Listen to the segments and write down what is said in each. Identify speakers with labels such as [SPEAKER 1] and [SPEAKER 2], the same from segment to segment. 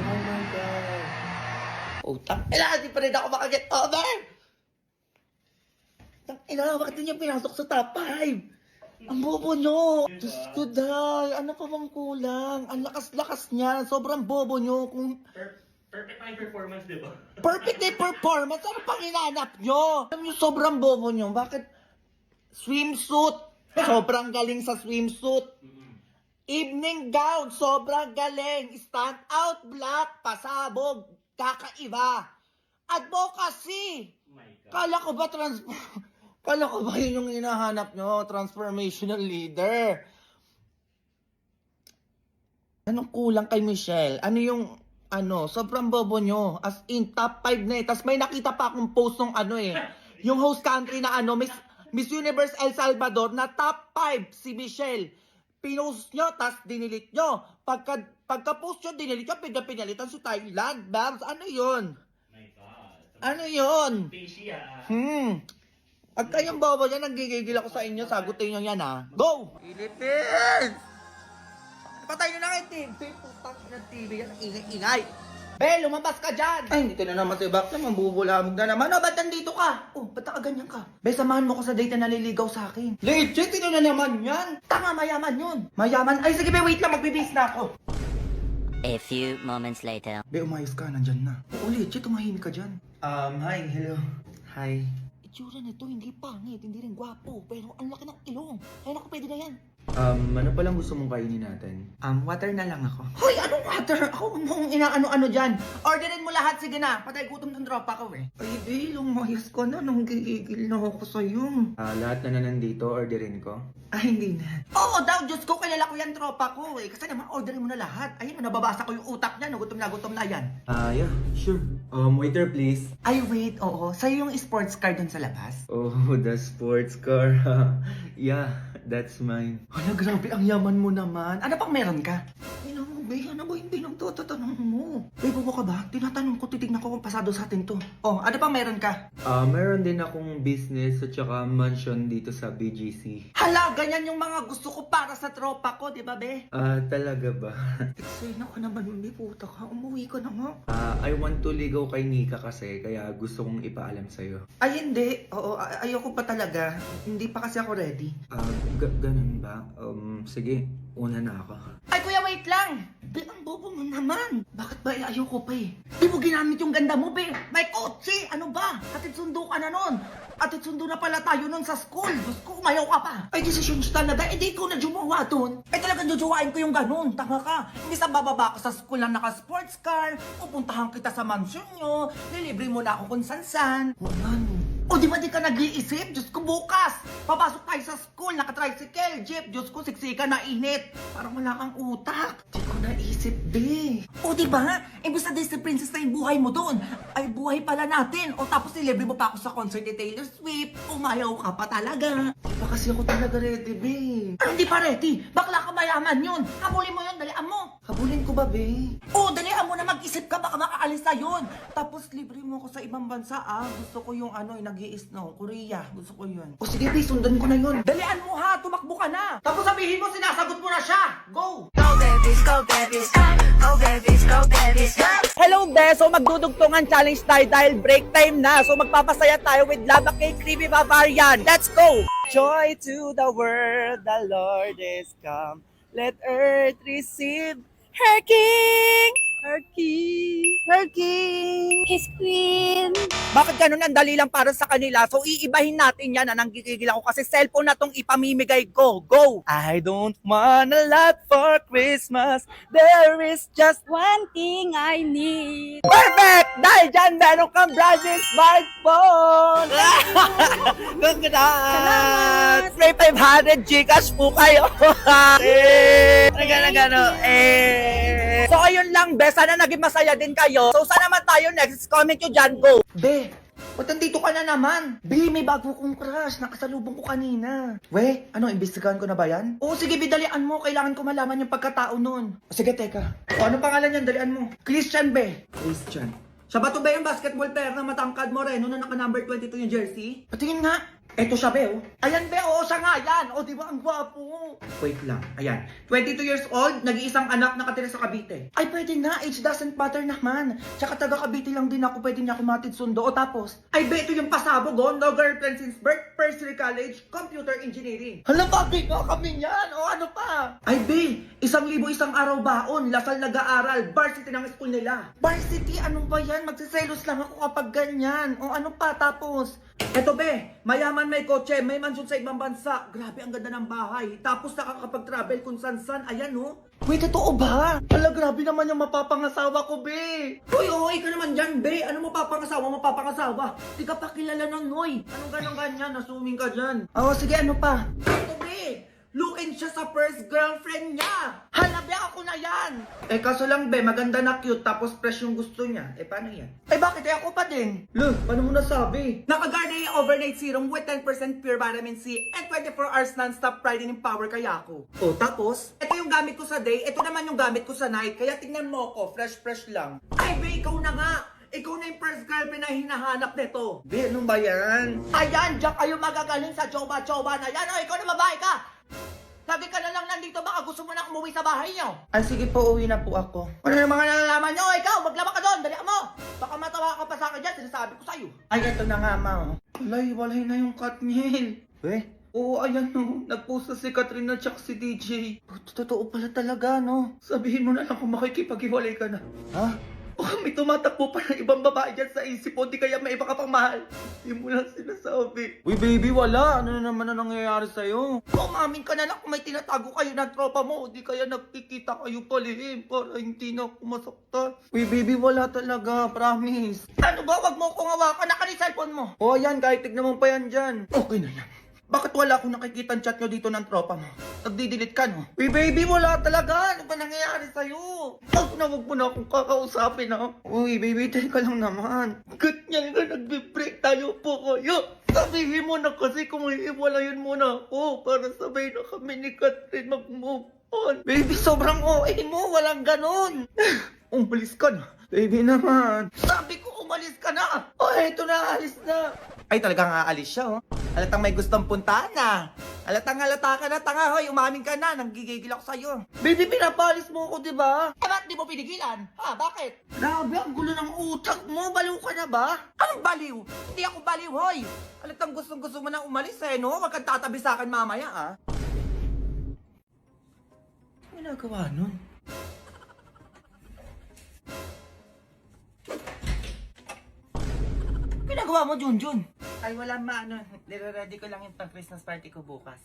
[SPEAKER 1] Oh my God. Utang ina, di pa rin ako makaget over. Utang ina, bakit niyo pinasok sa top 5? Ang bobo nyo. Diyos ko, Day. Ano pa bang kulang? Ang lakas-lakas niya. Sobrang bobo nyo. Kung
[SPEAKER 2] Perfect eye performance, di ba?
[SPEAKER 1] perfect day performance, ano pang hinanap nyo? Alam nyo, sobrang bobo nyo. Bakit? Swimsuit. Sobrang galing sa swimsuit. Evening gown, sobrang galing. Stand out black, pasabog, kakaiba. Advocacy.
[SPEAKER 2] My God.
[SPEAKER 1] Kala ko ba yun yung hinahanap nyo? Transformational leader. Anong kulang kay Michelle? Ano yung, sobrang bobo nyo. As in, top 5 na eh. Tapos may nakita pa akong post ng yung host country na Miss Universe El Salvador na top 5 si Michelle. Pinost nyo, tas dinilit nyo. Pagka-post nyo, dinilit nyo, pinalitan si Thailand. Babs, ano yun?
[SPEAKER 2] My God.
[SPEAKER 1] Ano yun?
[SPEAKER 2] Fishy, ah.
[SPEAKER 1] Pag kayong bobo dyan, nanggigigil ako sa inyo, sagutin nyo yan ha. Go! Philippines! Patay nyo na kayo, TV. Putang ng TV yan, ingay-ingay. Be, lumabas ka dyan! Ay, dito na naman si Bakla, mambubulamog na naman. Ba't nandito ka? Oh, ba't nakaganyan ka? Be, samahan mo ko sa date na naliligaw sa akin. Legit, ito na naman yan. Tama, mayaman yun. Mayaman? Ay, sige be, wait lang, magbibis na ako.
[SPEAKER 3] A few moments later.
[SPEAKER 1] Be, umayos ka, nandyan na. Oo, legit, tumahimik ka dyan. Hi, hello. Hi. Itsura nito, hindi pangit, hindi rin gwapo, pero ang laki ng ilong. Kaya naku, pwede na yan.
[SPEAKER 4] Ano palang gusto mong kainin natin?
[SPEAKER 1] Water na lang ako. Hoy, anong water? Ako mong inaano-ano dyan. Orderin mo lahat, sige na. Patay gutom ng tropa ko eh. Ay, be, lumayas ka na. Nanggigigil na ako sa'yo.
[SPEAKER 4] Lahat na nandito, orderin ko.
[SPEAKER 1] Ay, hindi na. Oo daw, Diyos ko, kilala ko yan tropa ko eh. Kasi naman, orderin mo na lahat. Ayun, nababasa ko yung utak niya. Gutom na yan.
[SPEAKER 4] Yeah, sure. Waiter please.
[SPEAKER 1] Ay, wait, oo. Sa'yo yung sports car dun sa labas?
[SPEAKER 4] Oh, the sports car. Yeah, that's mine.
[SPEAKER 1] Hala, grabe, ang yaman mo naman. Ano pang meron ka? Ina mo, be, ano ba yung pinagtatanong mo? Be, bobo ka ba? Tinatanong ko, titignan ko kung pasado sa atin to. Oh, ano pang meron ka?
[SPEAKER 4] Meron din akong business at saka mansion dito sa BGC.
[SPEAKER 1] Hala, ganyan yung mga gusto ko para sa tropa ko, di ba, be?
[SPEAKER 4] Talaga ba?
[SPEAKER 1] Eksena ka naman, be, puta ka. Umuwi ka na nga.
[SPEAKER 4] I want to ligaw kay Nika kasi, kaya gusto kong ipaalam sa'yo.
[SPEAKER 1] Ay, hindi. Oo, ayoko pa talaga. Hindi pa kasi ako ready.
[SPEAKER 4] Ganun ba? Sige, una na ako.
[SPEAKER 1] Ay, kuya, wait lang! Be, ang bobo mo naman. Bakit ba ayoko pa eh? Di mo ginamit yung ganda mo, be. May kotse! Ano ba? Atid sundo ka na nun. Atid sundo na pala tayo nun sa school. Diyos ko, umayaw ka pa. Ay, desisyon na ba? Eh, di ko na jumawa dun. Ay, talagang jujuwain ko yung ganun. Tama ka. Hindi sa bababa ka sa school na naka-sports car. Pupuntahan kita sa mansion nyo. Lilibre mo na ako kung san-san. O di ba di ka nag-iisip? Diyos ko, bukas! Papasok tayo sa school, naka-tricycle, jeep. Diyos ko, siksika na init. Parang wala kang utak. Di ko naisip, be. O di ba? Imbis na Disney Princess na yung buhay mo doon, ay buhay pala natin. O tapos nilibre mo pa ako sa concert ni Taylor Swift. Umayaw ka pa talaga. Di ba kasi ako talaga ready, be? Ay, hindi pa ready. Bakla ka mayaman yun. Habulin mo yun, dalian mo. Habulin ko ba, be? O, dalian mo na mag-isip ka, baka makaalis na yun. Tapos libre mo ako sa ibang bansa, ah. Gusto ko yung nag-i-snow, Korea. Gusto ko yun. O sige, be, sundan ko na yun. Dalian mo ha, tumakbo ka na. Tapos sabihin mo, sinasagot mo na siya. Go!
[SPEAKER 5] Go babies, go babies, go babies, go babies, go.
[SPEAKER 6] Hello, be! So magdudugtungan challenge tayo dahil break time na. So magpapasaya tayo with Lava Cake Creamy Bavarian. Let's go! Joy to the world, the Lord is come. Let earth receive her King! Her King! Her King!
[SPEAKER 5] His queen.
[SPEAKER 6] Bakit ganun ang dali lang para sa kanila? So iibahin natin yan na nanggigigil ako kasi cellphone na tong ipamimigay ko. Go! I don't want a lot for Christmas. There is just
[SPEAKER 5] One thing I need.
[SPEAKER 6] perfect! Dahil dyan meron kang brand new smartphone! Congrats! May 500 Gcash po kayo! So ayun lang, be. Sana naging masaya din kayo. So saan naman tayo next? Comment nyo dyan, go!
[SPEAKER 1] Be, ba't nandito ka na naman? Be, may bago kong crush. Nakasalubong ko kanina. We, ano, imbestigahan ko na ba yan? Oo, sige, Be, dalian mo. Kailangan ko malaman yung pagkatao nun. O, sige, teka. O, ano pangalan yan? Dalian mo. Christian, Be.
[SPEAKER 4] Christian.
[SPEAKER 1] Siya ba to ba yung basketball player na matangkad mo rin? Na naka number 22 yung jersey? Patingin nga. Eto siya, be, oh. Ayan, be, oo, siya nga, yan. O, di ba, ang gwapo. Wait lang, ayan. 22 years old, nag-iisang anak nakatira sa Cavite. Ay, pwede na, age doesn't matter naman. Tsaka taga Cavite lang din ako, pwede niya ako matid sundo. O tapos, ay, be, ito yung pasabog, oh. No girlfriend since birth, first year college, computer engineering. Hala, bagay nga kami yan. O, ano pa? Ay, be, 1,000 isang araw baon, Lasal nag-aaral, varsity ng school nila. Varsity, ano ba yan? Magsiselos lang ako kapag ganyan. O, ano pa, tapos? Eto, be, mayaman, may kotse, may mansyon sa ibang bansa. Grabe, ang ganda ng bahay. Tapos nakakapag-travel kung san-san. Ayan, oh. Wait, totoo ba? Hala, grabe naman yung mapapangasawa ko, be. Uy, okay ka naman dyan, be. Ano mapapangasawa? Di ka pa kilala ng Noy. Anong ganyan? Nasuming ka dyan. Oo, sige, ano pa? Eto, be. Luin siya sa first girlfriend niya. Hala, be, ako na yan. Eh, kaso lang, be, maganda na cute, tapos fresh yung gusto niya. Eh, paano yan? Eh, bakit? Eh, ako pa din. Look, paano mo nasabi? Naka-Garnier Overnight Serum with 10% pure vitamin C and 24 hours non-stop brightening power kaya ako. Oh, tapos? Ito yung gamit ko sa day, ito naman yung gamit ko sa night, kaya tingnan mo ko, fresh lang. Ay, be, ikaw na nga. Ikaw na yung first girlfriend na hinahanap nito. Be, ano ba yan? Ayan, diyan kayo magagaling sa choba-choba na yan. O, ikaw na babae ka. Lagi ka na lang nandito, baka gusto mo na umuwi sa bahay niyo. Ay, sige po, uwi na po ako. Ano yung mga nalalaman niyo? Ikaw, maglaba ka doon, dali mo. Baka matawa ka pa sa akin dyan, sinasabi ko sa'yo. Ay, ito na nga, ma. Walay na yung Katniel. Oo, ayan no. Nag-post na si Katrina at si DJ. Totoo pala talaga, no? Sabihin mo na lang kung makikipag-iwalay ka na. Ha? Oh, may tumatakbo pa ng ibang babae dyan sa isip mo, di kaya may iba ka pang mahal. Hindi mo lang sinasabi. Uy, baby, wala. Ano na naman na nangyayari sa'yo? Umamin ka na lang kung may tinatago kayo ng tropa mo, di kaya nagkikita kayo palihim para hindi na ako masaktan. Uy, baby, wala talaga. Promise. Ano ba? Wag mo akong hawakan. Naka ni cellphone mo. Oh, yan. Kahit tignan mo pa yan dyan. Okay na yan. Bakit wala akong nakikita ang chat nyo dito ng tropa mo? Nagdi-delete ka, no? Uy, baby, wala talaga. Ano ba nangyayari sa'yo? Wag mo na akong kakausapin, ha? Uy, baby, teka lang naman. Ganyan ka, nagbe-break tayo po kayo. Sabihin mo na kasi kung iiwalayan mo na ako para sabay na kami ni Catherine mag-move on. Baby, sobrang OA mo. Walang ganon. Umalis ka na. Baby naman. Sabi ko, umalis ka na. Oh, eto na, alis na. Ay, talagang aalis siya, oh. Halatang may gustong puntahan na. Halata ka na, tanga, hoy. Umamin ka na. Nanggigigil ako sa'yo. Baby, pinapalis mo ako, diba? Eh, bakit di mo pinigilan? Ha, bakit? Grabe, ang gulo ng utak mo. Baliw ka na ba? Anong baliw? Hindi ako baliw, hoy. Halatang gusto mo na umalis, eh, no? Wag kang tatabi sa akin mamaya, ah. Ano ginagawa nun? Ginagawa mo, Junjun? Ay, wala ano. Nire-ready ko lang yung pang-Christmas party ko bukas.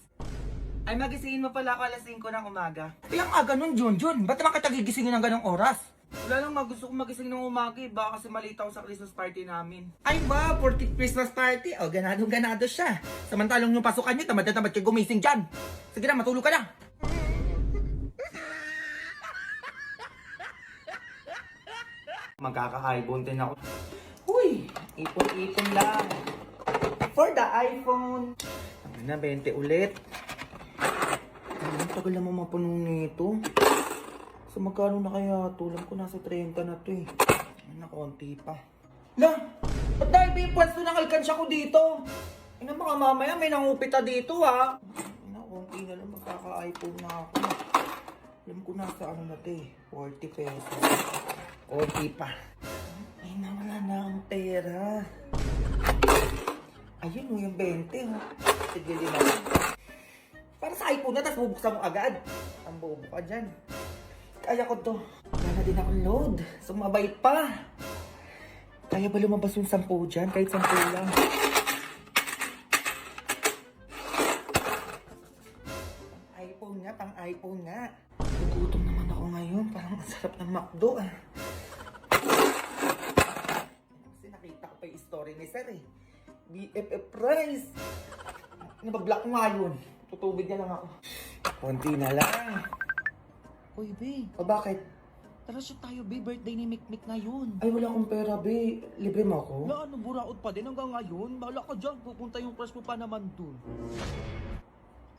[SPEAKER 1] Ay, magisingin mo pala ako alas 5 ng umaga. Ay, ang aga nun, Junjun. Ba't naman kita gigisingin ng ganong oras? Wala lang, gusto kong magising ng umaga eh. Baka kasi malita ako sa Christmas party namin. Ay ba, 40th Christmas party? O, ganado siya. Samantalong yung pasukan nyo, tamad na kayo gumising dyan. Sige na, matulog ka na. Magkaka-iPhone din ako. Uy, ipon-ipon lang. For the iPhone. Ano na, 20 ulit. Ang tagal naman mapuno nito. So magkano na kaya? Tulang ko nasa 30 na to eh. Ano, konti pa. Na! Ba't dahil ba yung pwesto ng alkansya ko dito? Ano mga mamaya may nangupita dito ha? Ano, konti na lang magkaka-iPhone na ako. Alam ko nasa ano na to eh. 40 pesos. Konti pa. Ay, nawala na ang pera. Ayun mo yung 20. Sige din na. Para sa iPhone na, tapos bubuksan mo agad. Ang bobo ka dyan. Kaya ko to. Wala na din akong load. Sumabay pa. Kaya ba lumabas yung 10 dyan? Kahit 10 lang. Pang iPhone nga. Nagutom naman ako ngayon. Parang ang sarap ng McDo ah. Kasi nakita ko pa yung story ni Sir eh. BFF price. Nabablock nga yun. Tutubig na lang ako. Konti na lang. Uy, B. O bakit? Tara siya tayo, B. Birthday ni Mikmik ngayon. Ay, wala akong pera, B. Libre mo ako?
[SPEAKER 6] Na ano, buraot pa din hanggang ngayon. Bahala ka dyan. Pupunta yung crush mo pa naman dun.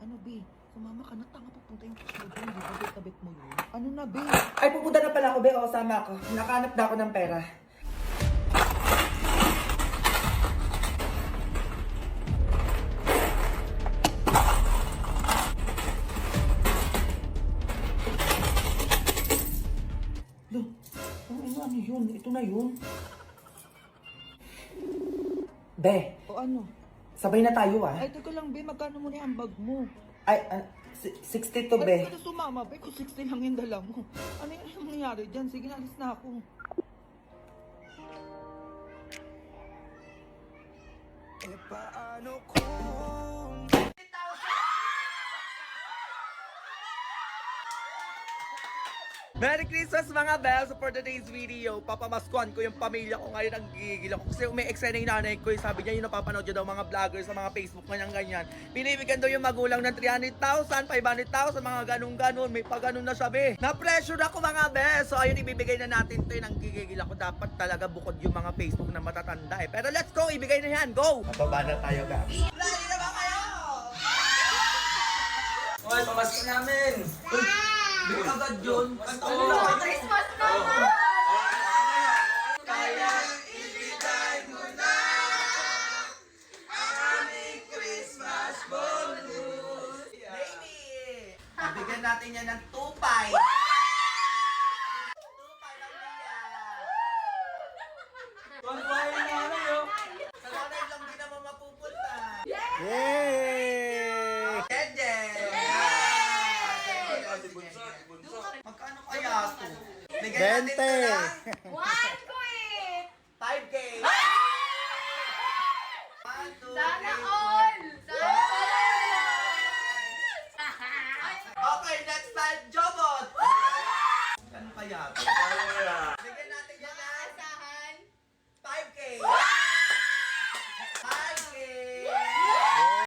[SPEAKER 6] Ano, B? Sumama ka na. Tanga, pupunta yung crush mo dun. Di ba bet mo yun? Ano na, B?
[SPEAKER 1] Ay, pupunta na pala ako, B. O, sama ako. Nakahanap na ako ng pera. Ano yun? Ito na yun.
[SPEAKER 6] Be,
[SPEAKER 1] O ano?
[SPEAKER 6] sabay na tayo ah.
[SPEAKER 1] Ay, teka lang, be. Magkano mo na yung bag mo?
[SPEAKER 6] Ay, 62 be.
[SPEAKER 1] Ba't ka na sumama, be? Kung 60 lang yung dala mo. Ano yung nangyari dyan? Sige, alis na ako.
[SPEAKER 6] Merry Christmas mga bells! So for today's video, papamaskuhan ko yung pamilya ko ngayon. Ang gigil ako kasi umi-excite na yung nanay ko. Sabi niya yung napapanood niya daw mga vloggers sa mga Facebook ganyan. Binibigyan daw yung magulang ng 300,000, 500,000, mga ganun-ganun. May pag-ganun na siya be. Na-pressure ako mga bells! So ayun, ibibigay na natin to. Ang gigil ako. Dapat talaga bukod yung mga Facebook na matatanda eh. Pero let's go! Ibigay na yan! Go! Mababa na tayo guys. Ready na ba kayo? Hoy, pamasko namin! Bigay agad yun.
[SPEAKER 5] Christmas naman!
[SPEAKER 6] Kaya ibigay mo na ang aming Christmas bonus. Baby! Bigyan natin yan ng 2.5. 2.5 lang yan. 1.5 na kayo. Sa live lang din naman mapupunta. Yay! Jeje! Magkano kaya ito? Bigyan natin ito lang.
[SPEAKER 5] 1 ko eh!
[SPEAKER 6] 5K!
[SPEAKER 5] Sana all! Sana all!
[SPEAKER 6] Okay, next time, Jobot! Ano kaya ito?